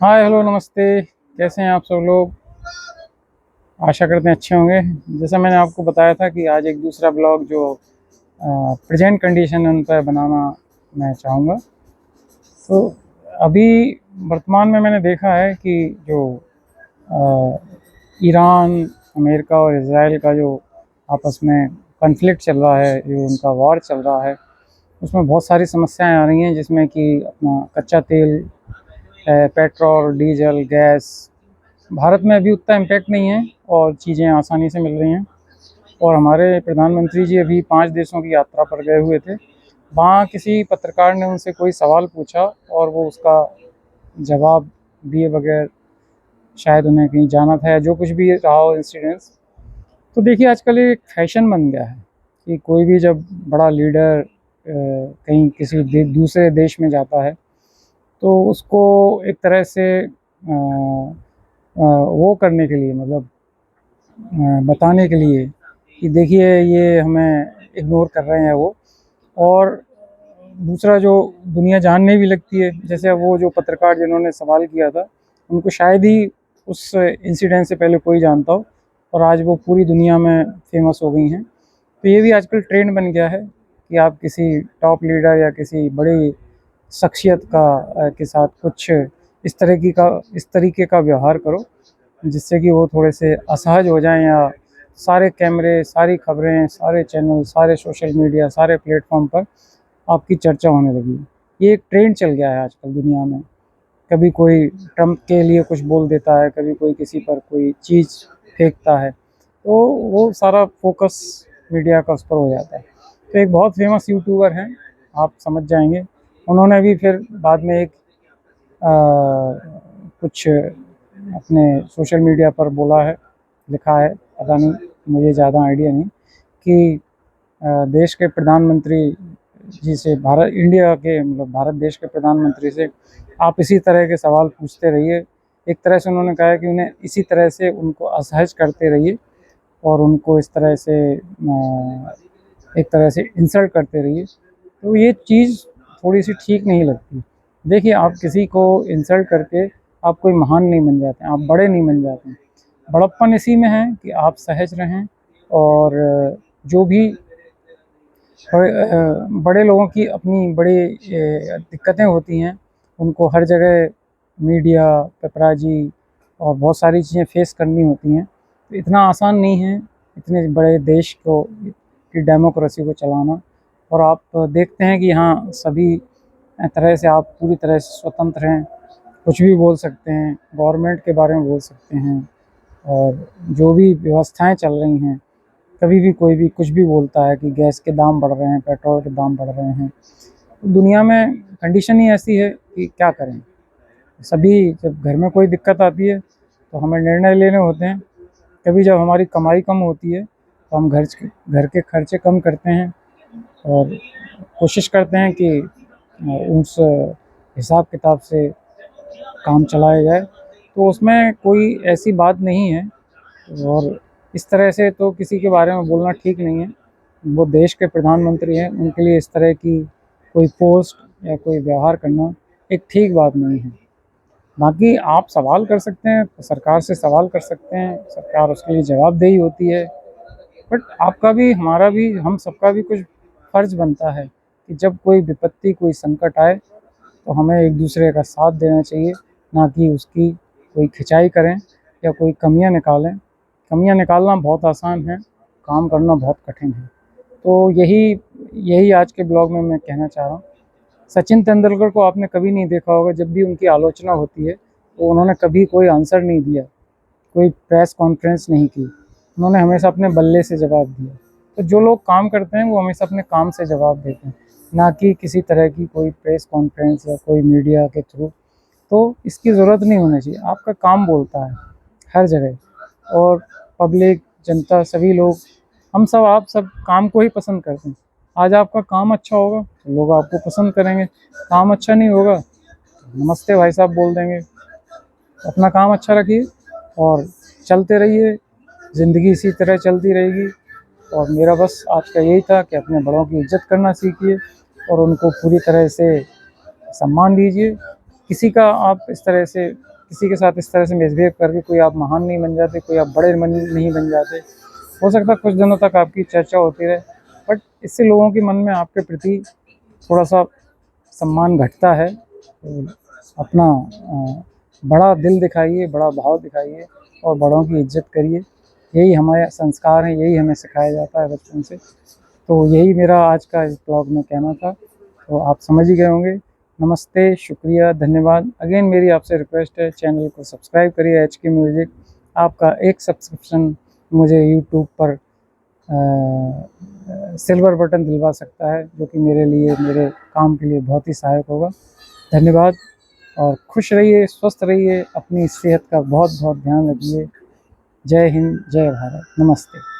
Hi hello नमस्ते। कैसे हैं आप सब लोग? आशा करते हैं अच्छे होंगे। जैसा मैंने आपको बताया था कि आज एक दूसरा ब्लॉग जो प्रेजेंट कंडीशन है उन पर बनाना मैं चाहूँगा। तो अभी वर्तमान में मैंने देखा है कि जो अ, ईरान, अमेरिका और इज़राइल का जो आपस में कॉन्फ्लिक्ट चल रहा है, जो उनका वॉर चल रहा है, उसमें बहुत सारी समस्याएं आ रही हैं, जिसमें कि अपना कच्चा तेल है, पेट्रोल, डीजल, गैस। भारत में अभी उतना इम्पैक्ट नहीं है और चीज़ें आसानी से मिल रही हैं। और हमारे प्रधानमंत्री जी अभी 5 देशों की यात्रा पर गए हुए थे। वहाँ किसी पत्रकार ने उनसे कोई सवाल पूछा और वो उसका जवाब दिए बगैर, शायद उन्हें कहीं जाना था या जो कुछ भी रहा हो इंसिडेंस। तो देखिए आजकल एक फैशन बन गया है कि कोई भी जब बड़ा लीडर कहीं किसी दूसरे देश में जाता है तो उसको एक तरह से वो करने के लिए, मतलब बताने के लिए कि देखिए ये हमें इग्नोर कर रहे हैं वो। और दूसरा जो दुनिया जानने भी लगती है, जैसे अब वो जो पत्रकार जिन्होंने सवाल किया था, उनको शायद ही उस इंसिडेंट से पहले कोई जानता हो और आज वो पूरी दुनिया में फेमस हो गई हैं। तो ये भी आजकल ट्रेंड बन गया है कि आप किसी टॉप लीडर या किसी बड़ी शख्सियत के साथ कुछ इस तरीके का व्यवहार करो जिससे कि वो थोड़े से असहज हो जाएं, या सारे कैमरे, सारी खबरें, सारे चैनल, सारे सोशल मीडिया, सारे प्लेटफॉर्म पर आपकी चर्चा होने लगी। ये एक ट्रेंड चल गया है आजकल दुनिया में। कभी कोई ट्रम्प के लिए कुछ बोल देता है, कभी कोई किसी पर कोई चीज़ फेंकता है, तो वो सारा फोकस मीडिया का उस पर हो जाता है। तो एक बहुत फेमस यूट्यूबर हैं, आप समझ जाएंगे। उन्होंने भी फिर बाद में एक कुछ अपने सोशल मीडिया पर बोला है, लिखा है, पता नहीं, मुझे ज़्यादा आइडिया नहीं, कि देश के प्रधानमंत्री जी से, इंडिया के मतलब भारत देश के प्रधानमंत्री से आप इसी तरह के सवाल पूछते रहिए। एक तरह से उन्होंने कहा है कि उन्हें इसी तरह से उनको असहज करते रहिए और उनको इस तरह से एक तरह से इंसल्ट करते रहिए। तो ये चीज़ थोड़ी-सी ठीक नहीं लगती। देखिए, आप किसी को इंसल्ट करके आप कोई महान नहीं बन जाते हैं, आप बड़े नहीं बन जाते हैं। बड़प्पन इसी में है कि आप सहज रहें और जो भी बड़े लोगों की अपनी बड़ी दिक्कतें होती हैं, उनको हर जगह मीडिया, पेपराजी और बहुत सारी चीज़ें फ़ेस करनी होती हैं। तो इतना आसान नहीं है इतने बड़े देश को की डेमोक्रेसी को चलाना। और आप देखते हैं कि यहाँ सभी तरह से आप पूरी तरह से स्वतंत्र हैं, कुछ भी बोल सकते हैं, गवर्नमेंट के बारे में बोल सकते हैं और जो भी व्यवस्थाएँ चल रही हैं, कभी भी कोई भी कुछ भी बोलता है कि गैस के दाम बढ़ रहे हैं, पेट्रोल के दाम बढ़ रहे हैं। तो दुनिया में कंडीशन ही ऐसी है कि क्या करें? सभी जब घर में कोई दिक्कत आती है, तो हमें निर्णय लेने होते हैं। कभी जब हमारी कमाई कम होती है, तो हम घर के खर्चे कम करते हैं और कोशिश करते हैं कि उस हिसाब-किताब से काम चलाया जाए। तो उसमें कोई ऐसी बात नहीं है और इस तरह से तो किसी के बारे में बोलना ठीक नहीं है। वो देश के प्रधानमंत्री हैं, उनके लिए इस तरह की कोई पोस्ट या कोई व्यवहार करना एक ठीक बात नहीं है। बाकी आप सवाल कर सकते हैं, सरकार से सवाल कर सकते हैं, सरकार उसके लिए जवाबदेही होती है। बट आपका भी, हमारा भी, हम सबका भी कुछ फ़र्ज़ बनता है कि जब कोई विपत्ति, कोई संकट आए, तो हमें एक-दूसरे का साथ देना चाहिए, ना कि उसकी कोई खिंचाई करें या कोई कमियाँ निकालें। कमियाँ निकालना बहुत आसान है, काम करना बहुत कठिन है। तो यही यही आज के ब्लॉग में मैं कहना चाह रहा हूँ। सचिन तेंदुलकर को आपने कभी नहीं देखा होगा, जब भी उनकी आलोचना होती है, तो उन्होंने कभी कोई आंसर नहीं दिया, कोई प्रेस कॉन्फ्रेंस नहीं की। उन्होंने हमेशा अपने बल्ले से जवाब दिया। तो जो लोग काम करते हैं, वो हमेशा अपने काम से जवाब देते हैं, ना कि किसी तरह की कोई प्रेस कॉन्फ्रेंस या कोई मीडिया के थ्रू। तो इसकी ज़रूरत नहीं होनी चाहिए। आपका काम बोलता है हर जगह, और पब्लिक, जनता, सभी लोग, हम सब, आप सब काम को ही पसंद करते हैं। आज आपका काम अच्छा होगा तो लोग आपको पसंद करेंगे, काम अच्छा नहीं होगा तो नमस्ते भाई साहब बोल देंगे। अपना काम अच्छा रखिए और चलते रहिए, ज़िंदगी इसी तरह चलती रहेगी। और मेरा बस आज का यही था कि अपने बड़ों की इज़्ज़त करना सीखिए और उनको पूरी तरह से सम्मान दीजिए। किसी का आप इस तरह से किसी के साथ इस तरह से मिसबिहेव करके कोई आप महान नहीं बन जाते, कोई आप बड़े मन नहीं बन जाते। हो सकता है कुछ दिनों तक आपकी चर्चा होती रहे, बट इससे लोगों के मन में आपके प्रति थोड़ा-सा सम्मान घटता है। तो अपना बड़ा दिल दिखाइए, बड़ा भाव दिखाइए और बड़ों की इज़्ज़त करिए। यही हमारे संस्कार हैं, यही हमें सिखाया जाता है बचपन से। तो यही मेरा आज का इस ब्लॉग में कहना था। तो आप समझ ही गए होंगे। नमस्ते, शुक्रिया, धन्यवाद। अगेन मेरी आपसे रिक्वेस्ट है, चैनल को सब्सक्राइब करिए एचके म्यूज़िक। आपका एक सब्सक्रिप्शन मुझे यूट्यूब पर सिल्वर बटन दिलवा सकता है, जो कि मेरे लिए, मेरे काम के लिए बहुत ही सहायक होगा। धन्यवाद और खुश रहिए, स्वस्थ रहिए, अपनी सेहत का बहुत-बहुत ध्यान रखिए। जय हिंद, जय भारत, नमस्ते।